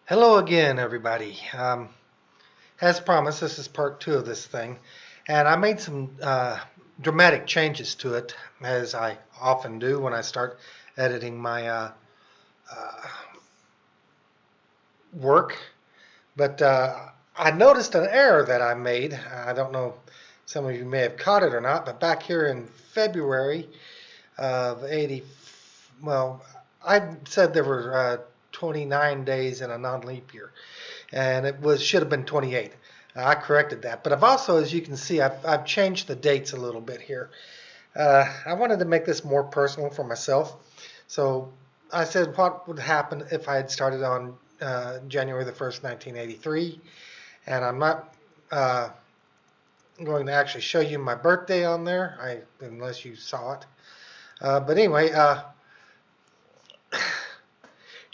Hello again, everybody. As promised, this is part two of this thing, and I made some dramatic changes to it, as I often do when I start editing my uh, work. But I noticed an error that I made. I don't know, some of you may have caught it or not, but back here in February of 80, well, I said there were 29 days in a non-leap year, and should have been 28. I corrected that, but I've also, as you can see, I've changed the dates a little bit here. I wanted to make this more personal for myself, so I said, what would happen if I had started on January the 1st, 1983? And I'm not going to actually show you my birthday on there, unless you saw it. But anyway,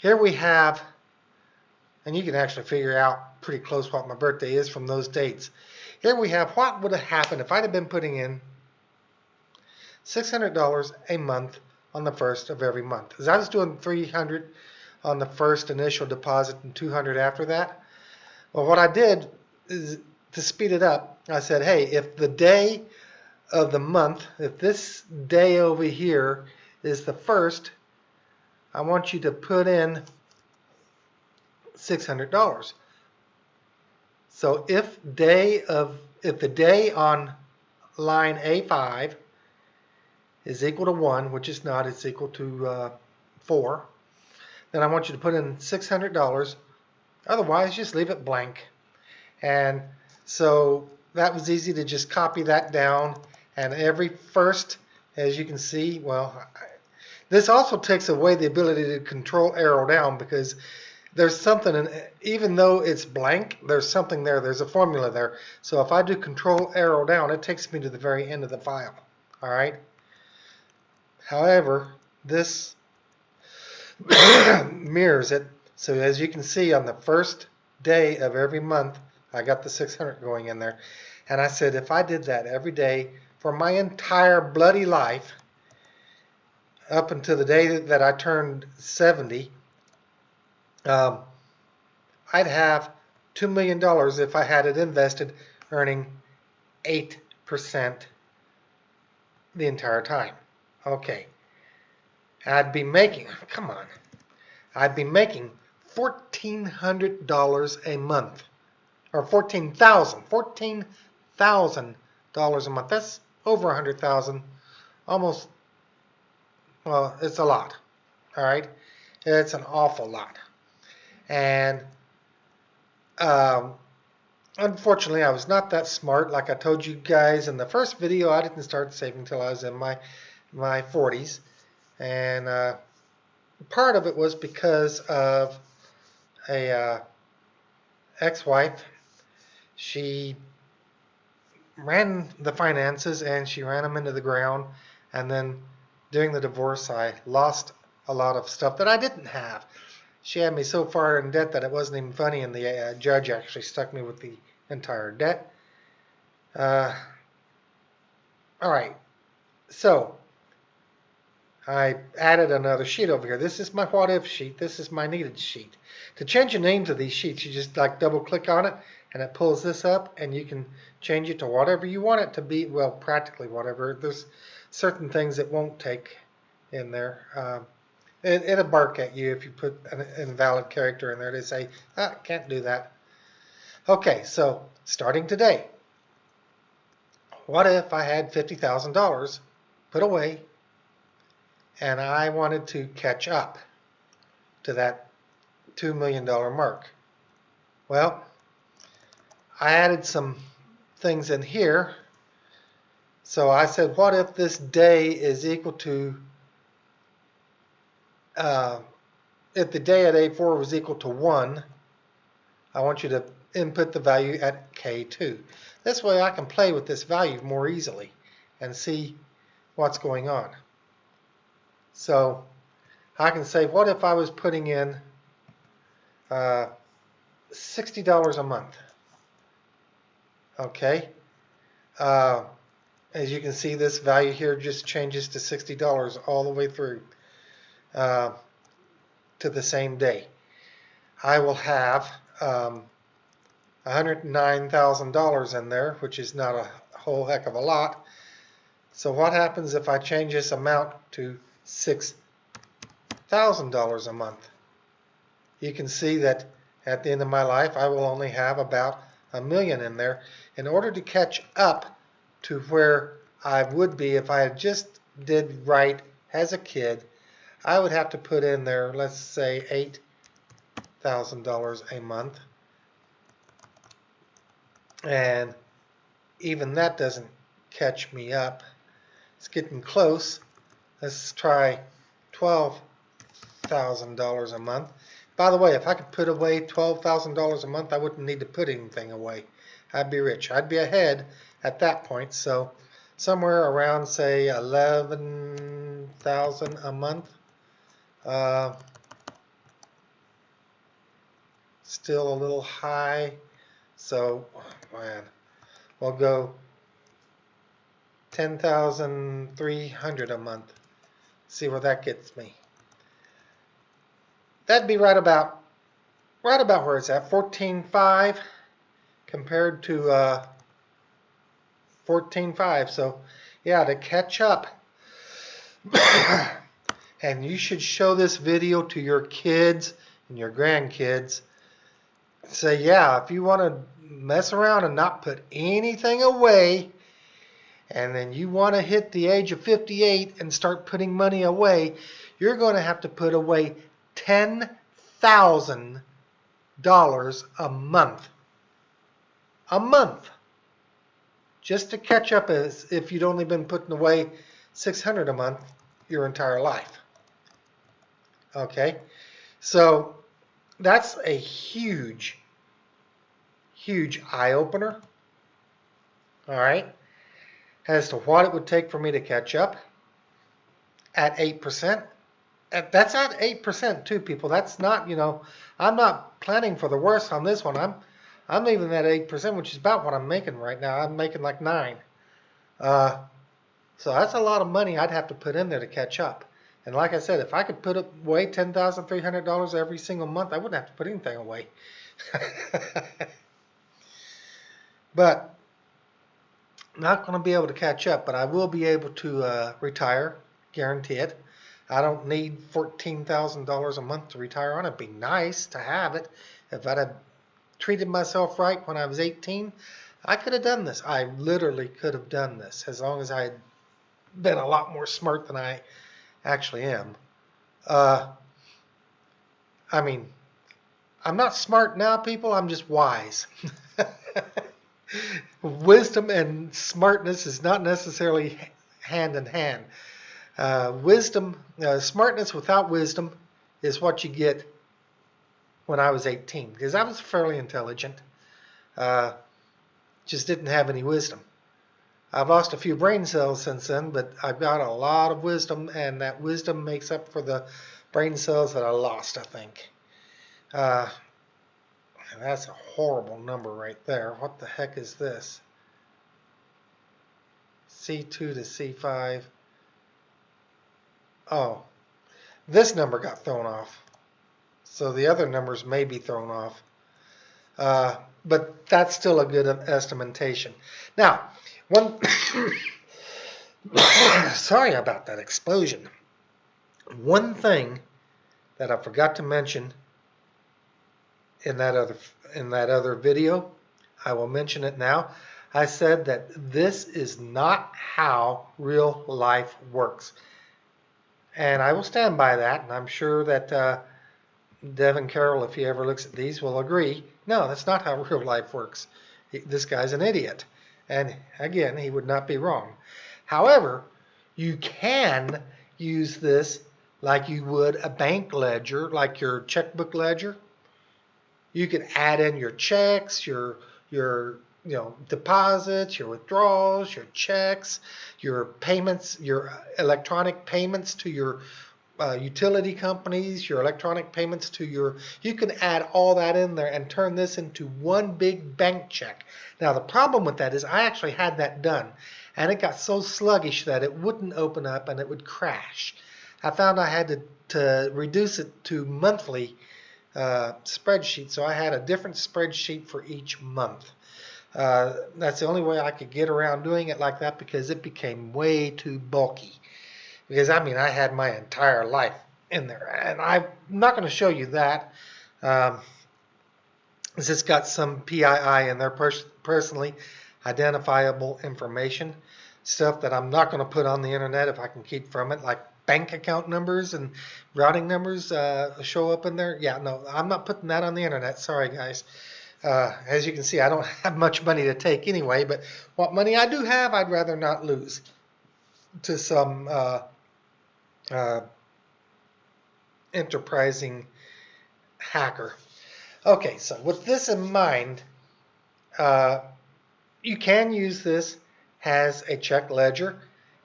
here we have, and you can actually figure out pretty close what my birthday is from those dates. Here we have what would have happened if I'd have been putting in $600 a month on the first of every month. As I was doing $300 on the first initial deposit and $200 after that. Well, what I did is, to speed it up, I said, hey, if the day of the month, if this day over here is the first, I want you to put in $600. So if the day on line A5 is equal to 1, which is not, it's equal to 4, then I want you to put in $600. Otherwise, just leave it blank. And so that was easy to just copy that down. And every first, as you can see, well, this also takes away the ability to control arrow down, because there's something, even though it's blank, there's something there. There's a formula there. So if I do control arrow down, it takes me to the very end of the file. All right. However, this mirrors it. So as you can see, on the first day of every month, I got the 600 going in there. And I said, if I did that every day for my entire bloody life, up until the day that I turned 70, I'd have $2 million if I had it invested, earning 8% the entire time. Okay. I'd be making, come on, I'd be making $1,400 a month, or $14,000 a month. That's over 100,000, almost. Well, it's a lot. All right, it's an awful lot. And um, unfortunately, I was not that smart. Like I told you guys in the first video, I didn't start saving until I was in my 40s, and part of it was because of a ex-wife. She ran the finances and she ran them into the ground, and then during the divorce I lost a lot of stuff that I didn't have. She had me so far in debt that it wasn't even funny, and the judge actually stuck me with the entire debt. All right, so I added another sheet over here. This is my what if sheet. This is my needed sheet. To change the names of these sheets, you just like double click on it and it pulls this up, and you can change it to whatever you want it to be. Well, practically whatever. There's certain things it won't take in there. It'll bark at you if you put an invalid character in there. They say, can't do that. Okay, so starting today, what if I had $50,000 put away and I wanted to catch up to that $2 million mark? Well, I added some things in here. So I said, what if this day is equal to, if the day at A4 was equal to 1, I want you to input the value at K2. This way I can play with this value more easily and see what's going on. So I can say, what if I was putting in $60 a month? Okay. As you can see, this value here just changes to $60 all the way through to the same day. I will have $109,000 in there, which is not a whole heck of a lot. So what happens if I change this amount to $6,000 a month? You can see that at the end of my life, I will only have about $1 million in there in order to catch up to where I would be if I had just did right as a kid. I would have to put in there, let's say, $8,000 a month. And even that doesn't catch me up. It's getting close. Let's try $12,000 a month. By the way, if I could put away $12,000 a month, I wouldn't need to put anything away. I'd be rich. I'd be ahead at that point. So somewhere around, say, 11,000 a month. Still a little high. So, man, we'll go 10,300 a month. See where that gets me. That'd be right about where it's at, 14.5 compared to 14.5. So, yeah, to catch up. And you should show this video to your kids and your grandkids. Say, yeah, if you want to mess around and not put anything away, and then you want to hit the age of 58 and start putting money away, you're going to have to put away $10,000 a month. A month. Just to catch up as if you'd only been putting away $600 a month your entire life. Okay? So that's a huge, huge eye-opener. All right? As to what it would take for me to catch up at 8%. That's at 8% too, people. That's not, I'm not planning for the worst on this one. I'm leaving that 8%, which is about what I'm making right now. I'm making like 9. So that's a lot of money I'd have to put in there to catch up. And like I said, if I could put away $10,300 every single month, I wouldn't have to put anything away. But I'm not going to be able to catch up, but I will be able to retire, guarantee it. I don't need $14,000 a month to retire on. It'd be nice to have it. If I'd have treated myself right when I was 18, I could have done this. I literally could have done this as long as I had been a lot more smart than I actually am. I mean, I'm not smart now, people. I'm just wise. Wisdom and smartness is not necessarily hand in hand. Smartness without wisdom is what you get when I was 18, because I was fairly intelligent, just didn't have any wisdom. I've lost a few brain cells since then, but I've got a lot of wisdom, and that wisdom makes up for the brain cells that I lost, I think. That's a horrible number right there. What the heck is this? C2 to C5. Oh, this number got thrown off. So the other numbers may be thrown off. But that's still a good estimation. Now, sorry about that explosion. One thing that I forgot to mention in that other video, I will mention it now. I said that this is not how real life works. And I will stand by that, and I'm sure that Devin Carroll, if he ever looks at these, will agree. No, that's not how real life works. This guy's an idiot. And again, he would not be wrong. However, you can use this like you would a bank ledger, like your checkbook ledger. You can add in your checks, your deposits, your withdrawals, your checks, your payments, your electronic payments to your utility companies, your electronic payments to you can add all that in there and turn this into one big bank check. Now the problem with that is I actually had that done, and it got so sluggish that it wouldn't open up and it would crash. I found I had to reduce it to monthly spreadsheet, so I had a different spreadsheet for each month. That's the only way I could get around doing it like that because it became way too bulky. Because I mean, I had my entire life in there, and I'm not going to show you that. Um, it's just got some PII in there, personally identifiable information, stuff that I'm not going to put on the internet if I can keep from it, like bank account numbers and routing numbers show up in there. Yeah, no, I'm not putting that on the internet. Sorry, guys. As you can see, I don't have much money to take anyway, but what money I do have, I'd rather not lose to some uh, enterprising hacker. Okay, so with this in mind, uh, you can use this as a check ledger,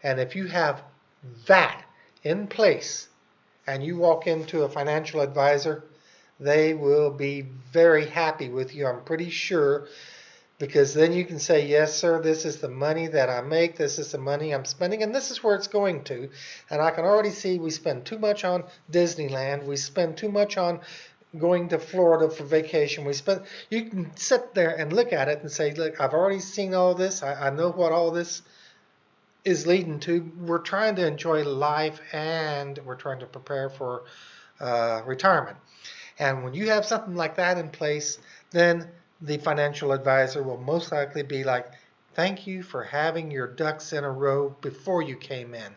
and if you have that in place and you walk into a financial advisor, they will be very happy with you, I'm pretty sure, because then you can say, yes, sir, this is the money that I make, this is the money I'm spending, and this is where it's going to. And I can already see we spend too much on Disneyland, we spend too much on going to Florida for vacation. You can sit there and look at it and say, look, I've already seen all this, I know what all this is leading to. We're trying to enjoy life and we're trying to prepare for retirement. And when you have something like that in place, then the financial advisor will most likely be like, thank you for having your ducks in a row before you came in.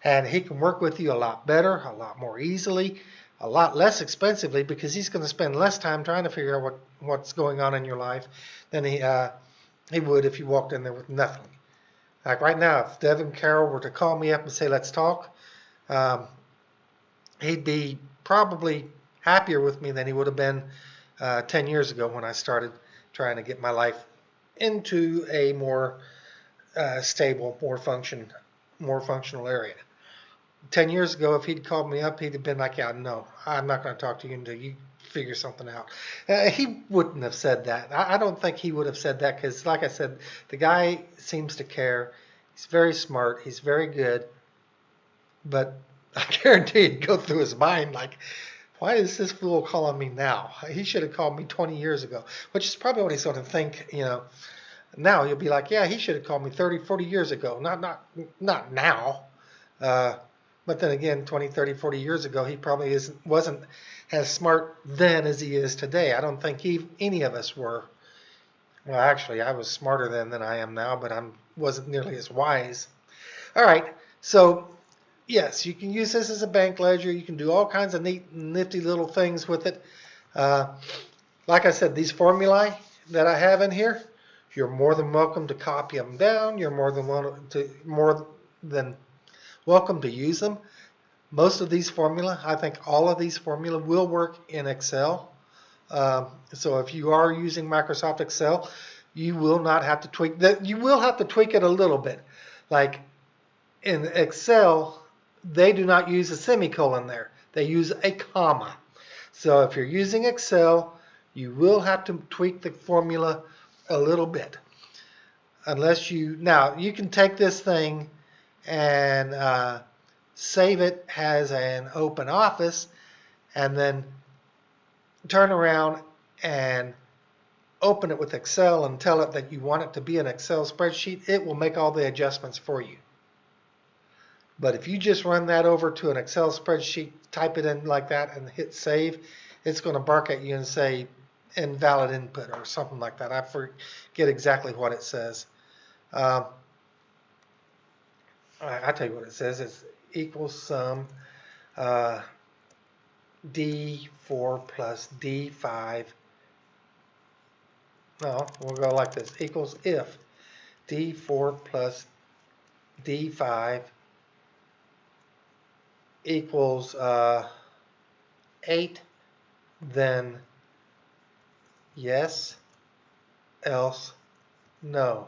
And he can work with you a lot better, a lot more easily, a lot less expensively, because he's going to spend less time trying to figure out what's going on in your life than he would if you walked in there with nothing. Like right now, if Devin Carroll were to call me up and say, let's talk, um, he'd be probably happier with me than he would have been 10 years ago when I started trying to get my life into a more stable, more functional area. 10 years ago, if he'd called me up, he'd have been like, yeah, no, I'm not going to talk to you until you figure something out. He wouldn't have said that. I don't think he would have said that because, like I said, the guy seems to care. He's very smart. He's very good. But I guarantee he'd go through his mind like, why is this fool calling me now? He should have called me 20 years ago, which is probably what he's going to think, Now he'll be like, yeah, he should have called me 30, 40 years ago. Not now. Uh, but then again, 20, 30, 40 years ago, he probably wasn't as smart then as he is today. I don't think any of us were. Well, actually, I was smarter then than I am now, but I wasn't nearly as wise. All right, so yes, you can use this as a bank ledger. You can do all kinds of neat, nifty little things with it. Uh, like I said, these formulae that I have in here, you're more than welcome to copy them down. You're more than welcome to use them. Most of these formula, I think all of these formula will work in Excel. So if you are using Microsoft Excel, you will not have to tweak that. You will have to tweak it a little bit. Like in Excel, they do not use a semicolon there. They use a comma. So if you're using Excel, you will have to tweak the formula a little bit. Now you can take this thing and save it as an open office and then turn around and open it with Excel and tell it that you want it to be an Excel spreadsheet. It will make all the adjustments for you. But if you just run that over to an Excel spreadsheet, type it in like that and hit save, it's going to bark at you and say invalid input or something like that. I forget exactly what it says. I tell you what it says. It's equals sum D4 plus D5. No, we'll go like this. Equals if D4 plus D5 equals 8, then yes, else no.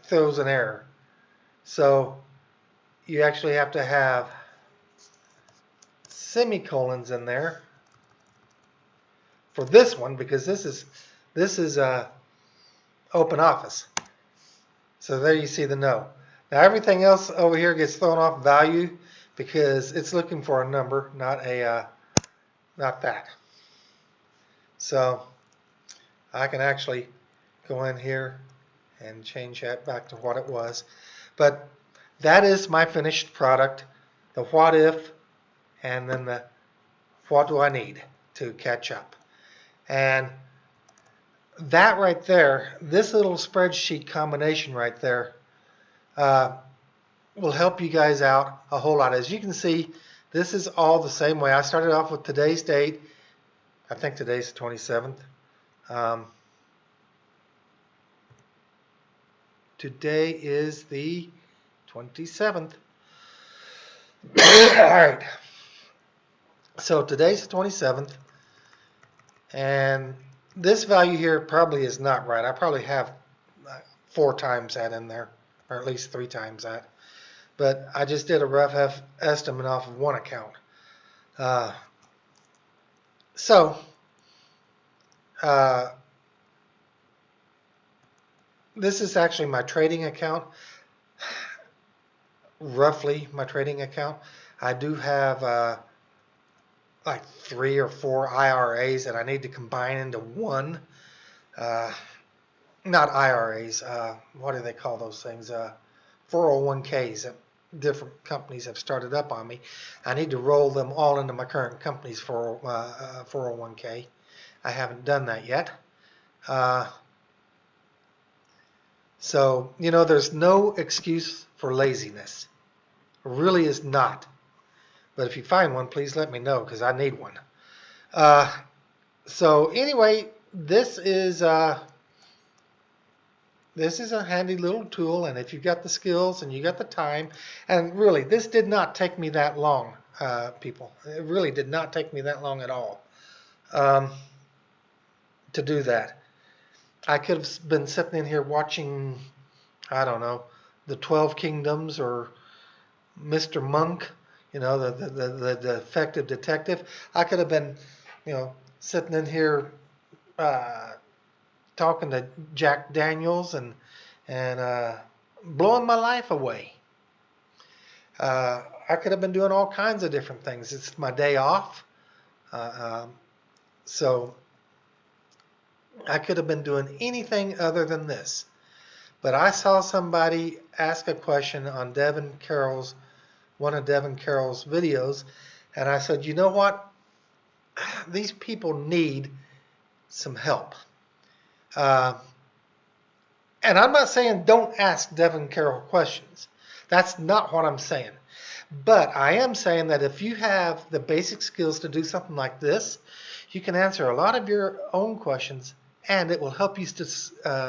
Throws an error. So you actually have to have semicolons in there for this one because this is open office. So there you see the no. Now everything else over here gets thrown off value because it's looking for a number, not that. So I can actually go in here and change that back to what it was. But that is my finished product, the what if, and then the what do I need to catch up. And that right there, this little spreadsheet combination right there, uh, will help you guys out a whole lot. As you can see, this is all the same way. I started off with today's date. I think today's the 27th. Today is the 27th. All right. So today's the 27th. And this value here probably is not right. I probably have 4 times that in there, or at least 3 times that. But I just did a rough estimate off of one account. So this is actually my trading account, roughly my trading account. I do have like 3 or 4 IRAs that I need to combine into one. Not IRAs, what do they call those things? 401ks that different companies have started up on me. I need to roll them all into my current company's 401k. I haven't done that yet. So, you know, there's no excuse for laziness. There really is not. But if you find one, please let me know, because I need one. So anyway, this is a handy little tool, and if you've got the skills and you got the time, and really, this did not take me that long, people. It really did not take me that long at all to do that. I could have been sitting in here watching, I don't know, the 12 Kingdoms or Mr. Monk, you know, the defective detective. I could have been, you know, sitting in here talking to Jack Daniels and blowing my life away. I could have been doing all kinds of different things. It's my day off, so I could have been doing anything other than this. But I saw somebody ask a question on one of Devin Carroll's videos, and I said, you know what? These people need some help. And I'm not saying don't ask Devin Carroll questions. That's not what I'm saying. But I am saying that if you have the basic skills to do something like this, you can answer a lot of your own questions, and it will help you to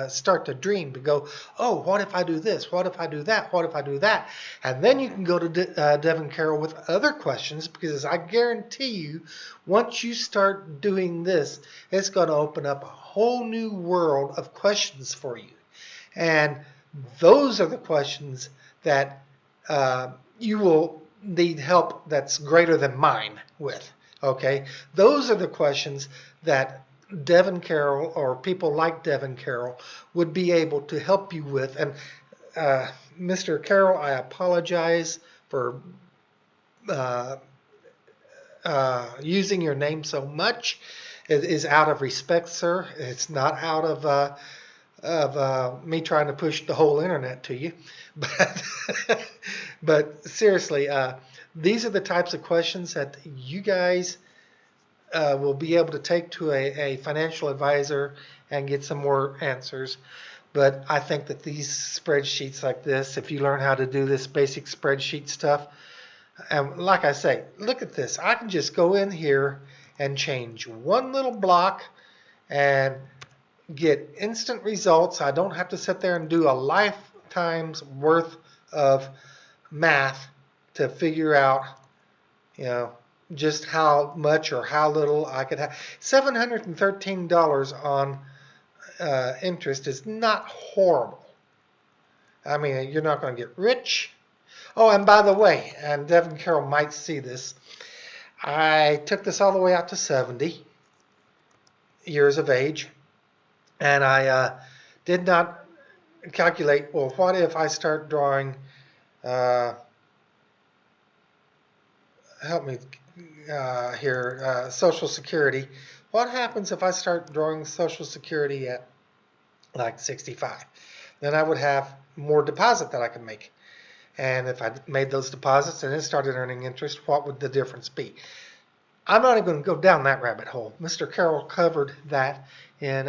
start to dream, to go, oh, what if I do this? What if I do that? What if I do that? And then you can go to Devin Carroll with other questions, because I guarantee you, once you start doing this, it's going to open up a whole new world of questions for you. And those are the questions that you will need help that's greater than mine with. Okay? Those are the questions that Devin Carroll or people like Devin Carroll would be able to help you with. And Mr. Carroll, I apologize for using your name so much. It is out of respect, sir. It's not out of me trying to push the whole internet to you. But seriously, these are the types of questions that you guys will be able to take to a financial advisor and get some more answers. But I think that these spreadsheets like this, if you learn how to do this basic spreadsheet stuff, and like I say, look at this. I can just go in here and change one little block and get instant results. I don't have to sit there and do a lifetime's worth of math to figure out, you know, just how much or how little I could have. $713 on interest is not horrible. I mean, you're not going to get rich. Oh, and by the way, and Devin Carroll might see this, I took this all the way out to 70 years of age, and I did not calculate, well, what if I start drawing help me here, Social Security. What happens if I start drawing Social Security at like 65? Then I would have more deposit that I can make. And if I made those deposits and it started earning interest, what would the difference be? I'm not even going to go down that rabbit hole. Mr. Carroll covered that in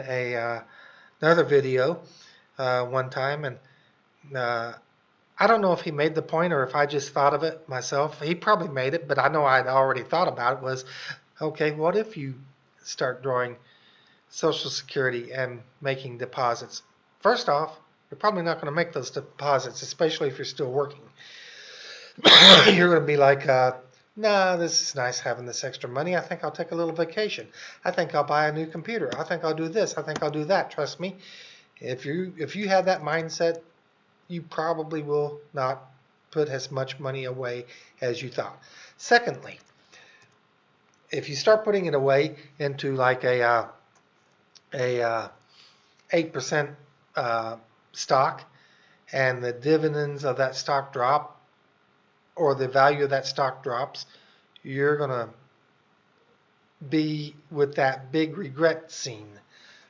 another video one time, and I don't know if he made the point or if I just thought of it myself. He probably made it, but I know I'd already thought about it. Was, okay, what if you start drawing Social Security and making deposits? First off, you're probably not going to make those deposits, especially if you're still working. You're going to be like, nah, this is nice having this extra money. I think I'll take a little vacation. I think I'll buy a new computer. I think I'll do this. I think I'll do that. Trust me, if you have that mindset, you probably will not put as much money away as you thought. Secondly, if you start putting it away into like a 8% stock, and the dividends of that stock drop, or the value of that stock drops, you're going to be with that big regret scene.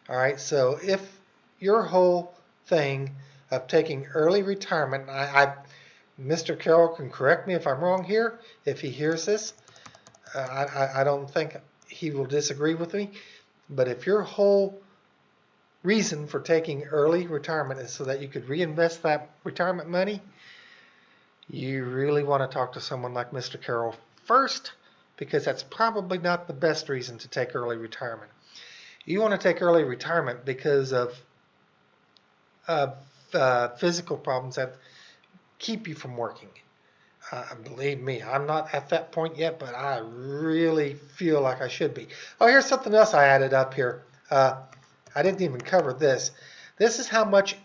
All right, so if your whole thing of taking early retirement, Mr. Carroll can correct me if I'm wrong here, if he hears this. I don't think he will disagree with me, but if your whole reason for taking early retirement is so that you could reinvest that retirement money, you really want to talk to someone like Mr. Carroll first, because that's probably not the best reason to take early retirement. You want to take early retirement because of physical problems that keep you from working. Believe me, I'm not at that point yet, but I really feel like I should be. Oh, here's something else I added up here. I didn't even cover this. This is how much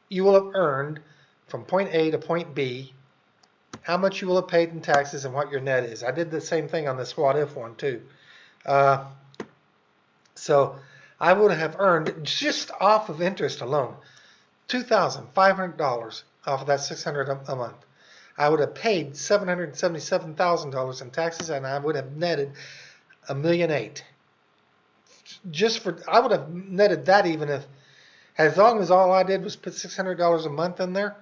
you will have earned from point A to point B, how much you will have paid in taxes, and what your net is. I did the same thing on this what if one too. So I would have earned, just off of interest alone, $2,500 off of that $600 a month. I would have paid $777,000 in taxes, and I would have netted $1.8 million. I would have netted that even if, as long as all I did was put $600 a month in there,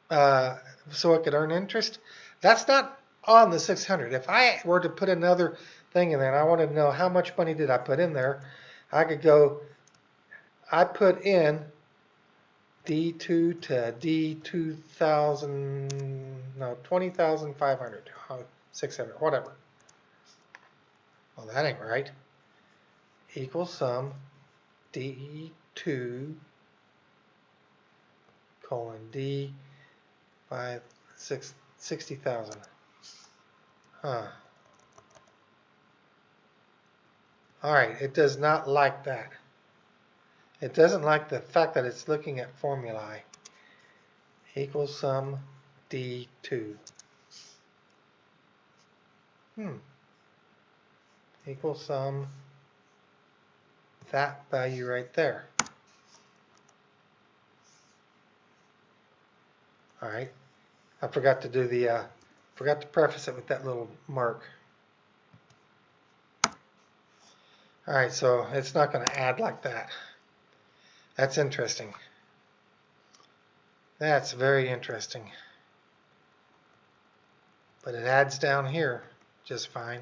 so I could earn interest. That's not on the 600. If I were to put another thing in there, and I wanted to know how much money did I put in there, I could go, I put in D2 to D2000, no, 20,500, 600, whatever. Well, that ain't right. Equals sum D2 colon D 60,000. Huh. All right, it does not like that. It doesn't like the fact that it's looking at formulae. Equals sum D2. Equals sum that value right there. All right. I forgot to do the, forgot to preface it with that little mark. All right, so it's not going to add like that. That's interesting. That's very interesting. But it adds down here just fine.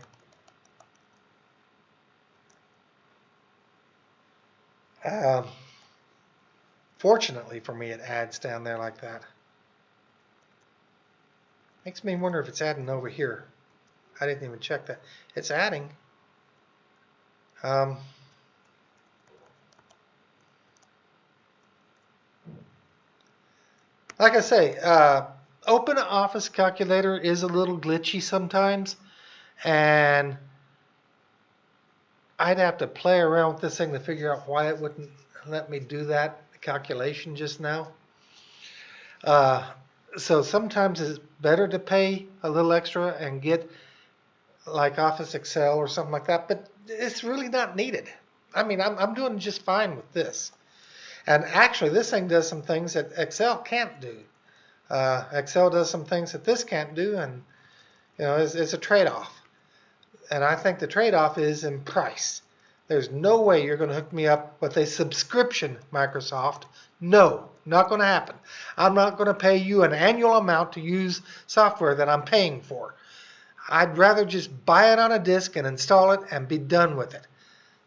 Fortunately for me, it adds down there like that. Makes me wonder if it's adding over here. I didn't even check that. It's adding. Like I say, Open Office Calculator is a little glitchy sometimes, and I'd have to play around with this thing to figure out why it wouldn't let me do that calculation just now. So sometimes it's better to pay a little extra and get like Office Excel or something like that, but it's really not needed. I mean, I'm doing just fine with this. And actually, this thing does some things that Excel can't do. Excel does some things that this can't do, and it's a trade-off. And I think the trade-off is in price. There's no way you're going to hook me up with a subscription, Microsoft. No, not going to happen. I'm not going to pay you an annual amount to use software that I'm paying for. I'd rather just buy it on a disk and install it and be done with it.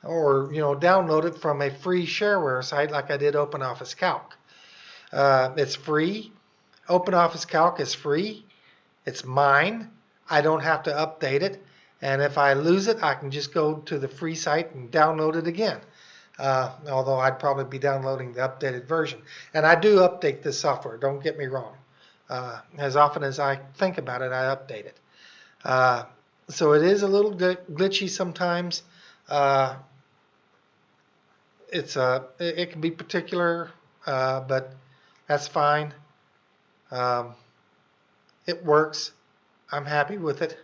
Or, download it from a free shareware site like I did OpenOffice Calc. It's free. OpenOffice Calc is free. It's mine. I don't have to update it. And if I lose it, I can just go to the free site and download it again. Although I'd probably be downloading the updated version. And I do update this software, don't get me wrong. As often as I think about it, I update it. So it is a little glitchy sometimes. It can be particular, but that's fine. It works. I'm happy with it.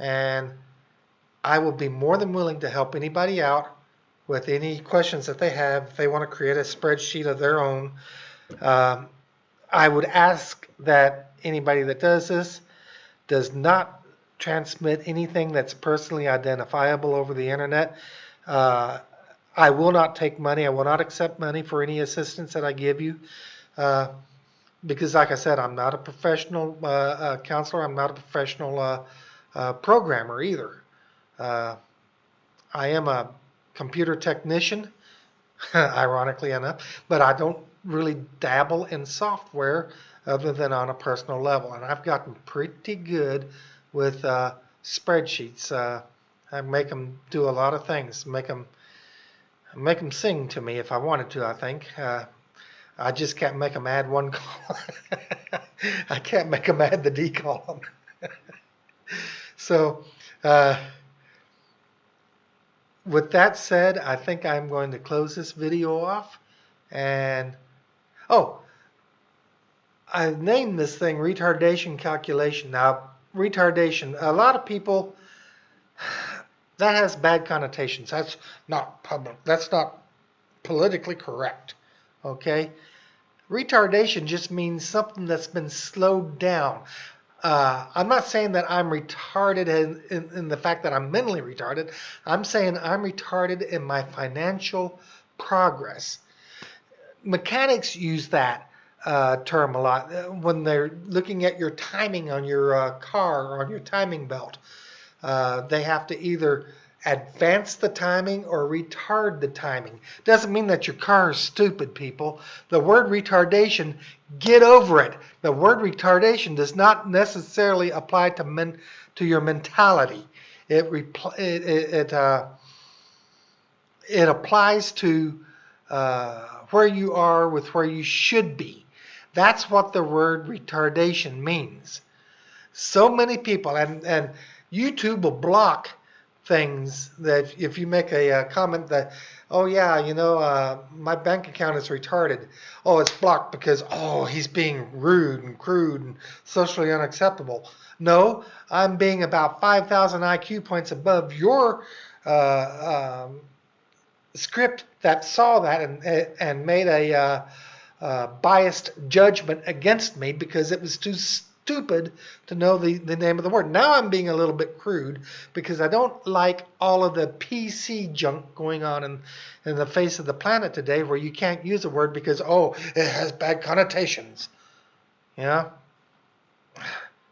And I will be more than willing to help anybody out with any questions that they have. If they want to create a spreadsheet of their own, I would ask that anybody that does this does not transmit anything that's personally identifiable over the internet. I will not take money. I will not accept money for any assistance that I give you. Because like I said, I'm not a professional counselor. I'm not a professional programmer either. I am a computer technician, ironically enough, but I don't really dabble in software other than on a personal level. And I've gotten pretty good with spreadsheets. I make them do a lot of things, make them sing to me if I wanted to, I think. I just can't make them add one column. I can't make them add the D column. So, with that said, I think I'm going to close this video off. And, I named this thing retardation calculation. Now, retardation, a lot of people, that has bad connotations. That's not politically correct. Okay? Retardation just means something that's been slowed down. I'm not saying that I'm retarded in the fact that I'm mentally retarded. I'm saying I'm retarded in my financial progress. Mechanics use that term a lot when they're looking at your timing on your car or on your timing belt. They have to either advance the timing or retard the timing. Doesn't mean that your car is stupid, people. The word retardation, get over it. The word retardation does not necessarily apply to your mentality. It applies to where you are with where you should be. That's what the word retardation means. So many people, and YouTube will block things that if you make a comment that, oh yeah, my bank account is retarded. Oh, it's blocked because, he's being rude and crude and socially unacceptable. No, I'm being about 5,000 IQ points above your script that saw that and made a biased judgment against me because it was too stupid to know the name of the word. Now I'm being a little bit crude because I don't like all of the PC junk going on in the face of the planet today where you can't use a word because, it has bad connotations.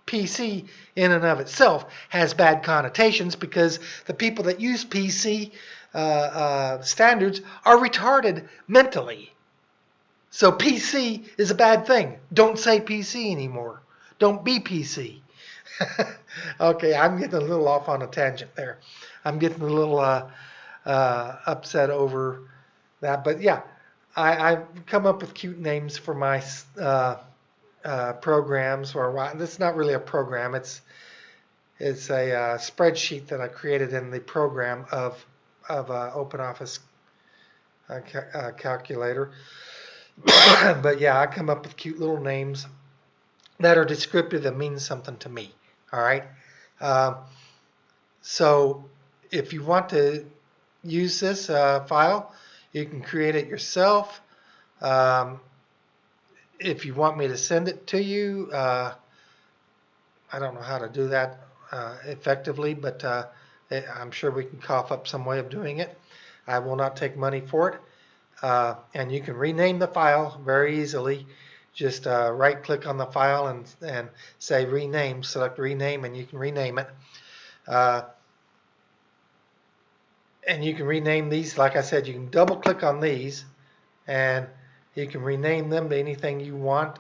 PC in and of itself has bad connotations because the people that use PC standards are retarded mentally. So PC is a bad thing. Don't say PC anymore. Don't be PC. Okay, I'm getting a little off on a tangent there. I'm getting a little upset over that. But yeah, I've come up with cute names for my programs. This is not really a program. It's a spreadsheet that I created in the program of OpenOffice calculator. But yeah, I come up with cute little names that are descriptive, that means something to me. All right. So if you want to use this file, you can create it yourself. If you want me to send it to you, I don't know how to do that effectively, but I'm sure we can cough up some way of doing it. I will not take money for it. And you can rename the file very easily. Just right click on the file and say rename, select rename, and you can rename it. Uh, and you can rename these, like I said, you can double click on these and you can rename them to anything you want.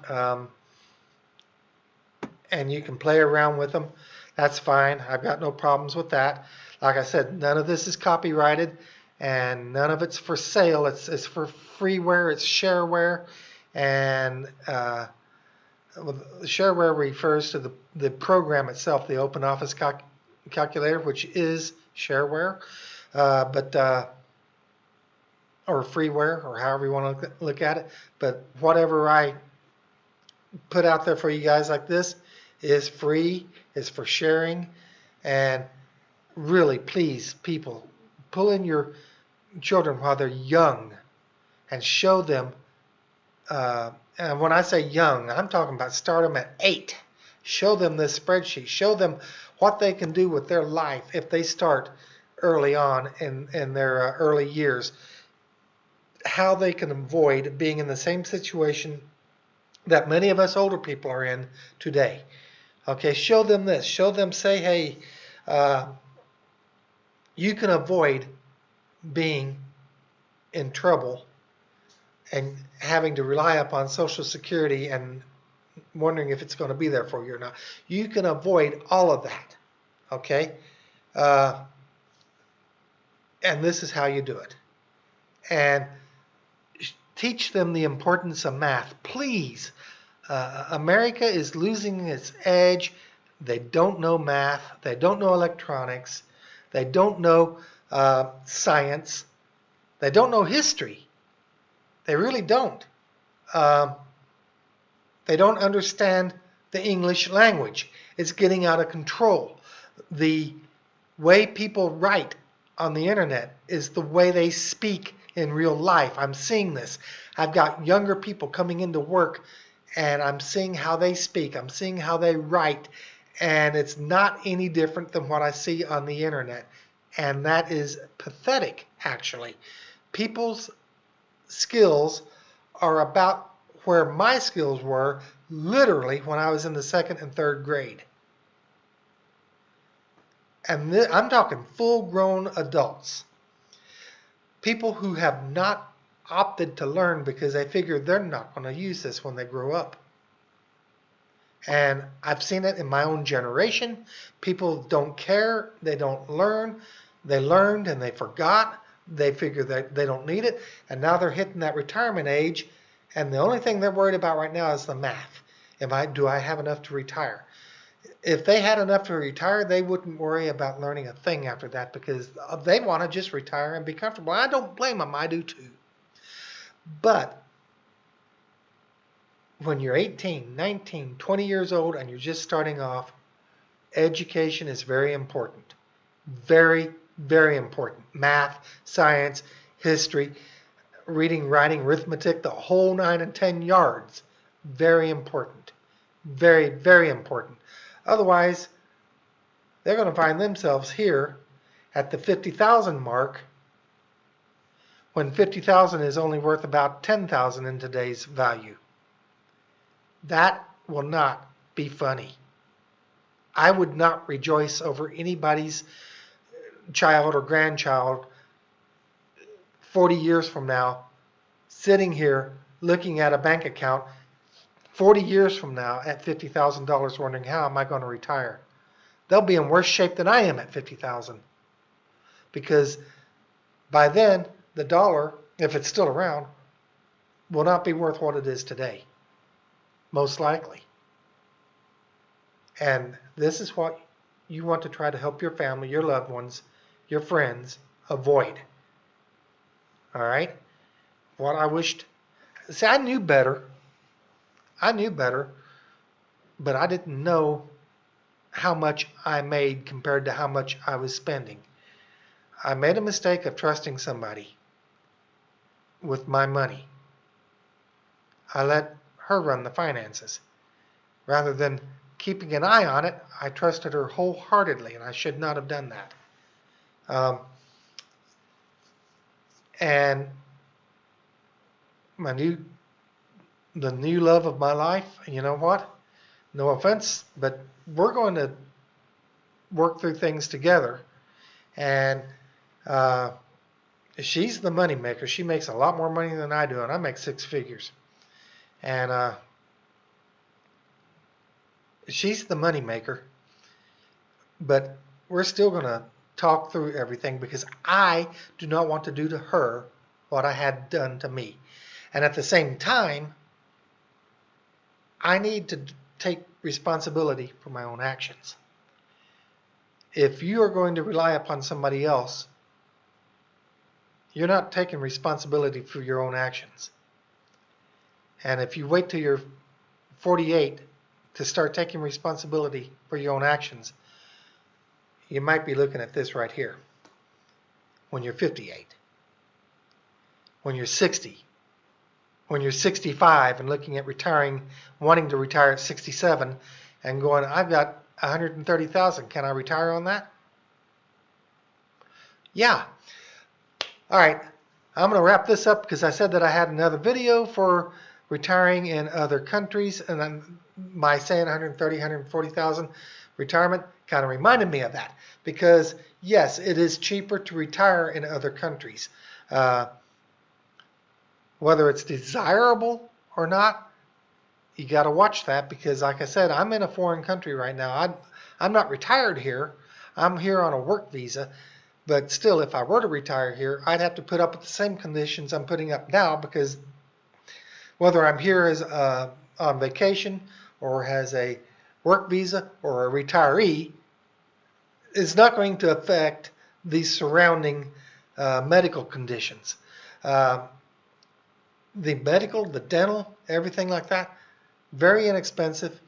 And you can play around with them. That's fine. I've got no problems with that. Like I said, none of this is copyrighted and none of it's for sale. It's for freeware, it's shareware, and shareware refers to the program itself, the OpenOffice calculator, which is shareware, but or freeware, or however you want to look at it. But whatever I put out there for you guys like this is free, is for sharing, and really, please, people, pull in your children while they're young and show them, and when I say young, I'm talking about start them at 8. Show them this spreadsheet. Show them what they can do with their life if they start early on in their early years, how they can avoid being in the same situation that many of us older people are in today. Okay, show them this. Show them, say, hey, you can avoid being in trouble and having to rely upon Social Security and wondering if it's going to be there for you or not. You can avoid all of that. Okay? And this is how you do it. And teach them the importance of math. Please. America is losing its edge. They don't know math. They don't know electronics. They don't know science. They don't know history. They really don't. They don't understand the English language. It's getting out of control. The way people write on the internet is the way they speak in real life. I'm seeing this. I've got younger people coming into work and I'm seeing how they speak. I'm seeing how they write, and it's not any different than what I see on the internet. And that is pathetic, actually. People's skills are about where my skills were literally when I was in the 2nd and 3rd grade. And I'm talking full-grown adults. People who have not opted to learn because they figure they're not going to use this when they grow up. And I've seen it in my own generation. People don't care. They don't learn. They learned and they forgot. They figure that they don't need it. And now they're hitting that retirement age. And the only thing they're worried about right now is the math. Do I have enough to retire? If they had enough to retire, they wouldn't worry about learning a thing after that because they want to just retire and be comfortable. I don't blame them. I do too. But when you're 18, 19, 20 years old and you're just starting off, education is very important. Very, very important. Math, science, history, reading, writing, arithmetic, the whole 9 and 10 yards. Very important. Very, very important. Otherwise, they're going to find themselves here at the 50,000 mark when 50,000 is only worth about 10,000 in today's value. That will not be funny. I would not rejoice over anybody's child or grandchild 40 years from now sitting here looking at a bank account 40 years from now at $50,000 wondering how am I going to retire. They'll be in worse shape than I am at 50,000 because by then the dollar, if it's still around, will not be worth what it is today. Most likely. And this is what you want to try to help your family, your loved ones, your friends avoid. All right? What I wished, see, I knew better. But I didn't know how much I made compared to how much I was spending. I made a mistake of trusting somebody with my money. I let her run the finances rather than keeping an eye on it, I trusted her wholeheartedly, and I should not have done that. And the new love of my life, you know what? No offense, but we're going to work through things together. And she's the money maker. She makes a lot more money than I do, and I make 6 figures. And she's the money maker. But we're still going to talk through everything because I do not want to do to her what I had done to me. And at the same time, I need to take responsibility for my own actions. If you are going to rely upon somebody else, you're not taking responsibility for your own actions. And if you wait till you're 48 to start taking responsibility for your own actions, you might be looking at this right here when you're 58, when you're 60, when you're 65 and looking at retiring, wanting to retire at 67 and going, I've got 130,000. Can I retire on that? Yeah. All right. I'm going to wrap this up because I said that I had another video for retiring in other countries, and then my saying 130, 140,000 retirement kind of reminded me of that because yes, it is cheaper to retire in other countries. Whether it's desirable or not, you got to watch that because, like I said, I'm in a foreign country right now. I'm not retired here. I'm here on a work visa. But still, if I were to retire here, I'd have to put up with the same conditions I'm putting up now because whether I'm here as on vacation or has a work visa or a retiree is not going to affect the surrounding medical conditions. The medical, the dental, everything like that, very inexpensive,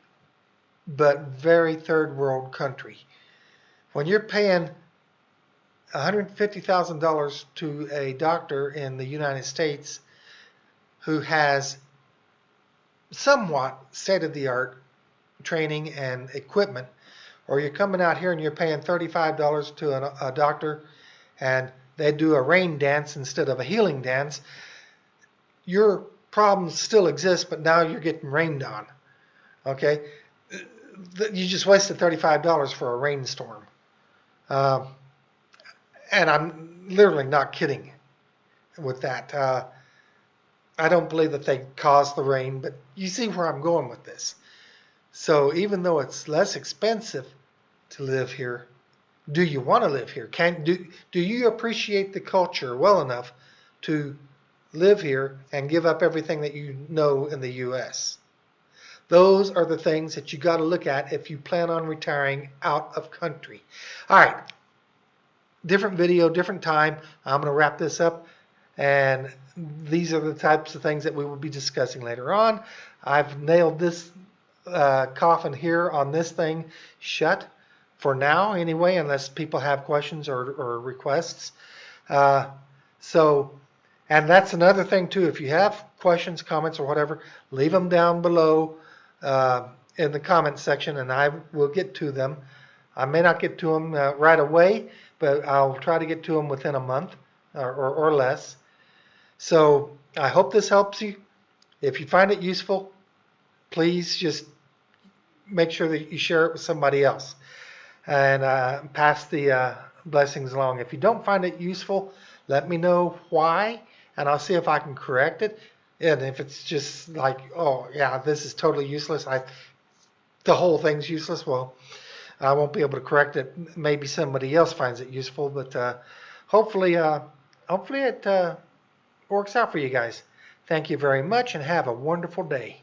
but very third world country. When you're paying $150,000 to a doctor in the United States who has somewhat state-of-the-art training and equipment, or you're coming out here and you're paying $35 to a doctor and they do a rain dance instead of a healing dance, your problems still exist, but now you're getting rained on. Okay? You just wasted $35 for a rainstorm. And I'm literally not kidding with that. I don't believe that they caused the rain, but you see where I'm going with this. So even though it's less expensive to live here, do you want to live here? Do you appreciate the culture well enough to live here and give up everything that you know in the U.S.? Those are the things that you got to look at if you plan on retiring out of country. All right. Different video, different time. I'm going to wrap this up, and these are the types of things that we will be discussing later on. I've nailed this coffin here on this thing shut for now anyway, unless people have questions or requests. And that's another thing too. If you have questions, comments, or whatever, leave them down below in the comment section, and I will get to them. I may not get to them right away, but I'll try to get to them within a month or less. So I hope this helps you. If you find it useful, please just make sure that you share it with somebody else and pass the blessings along. If you don't find it useful, let me know why, and I'll see if I can correct it. And if it's just like, oh yeah, this is totally useless, the whole thing's useless, well, I won't be able to correct it. Maybe somebody else finds it useful, but hopefully it works out for you guys. Thank you very much and have a wonderful day.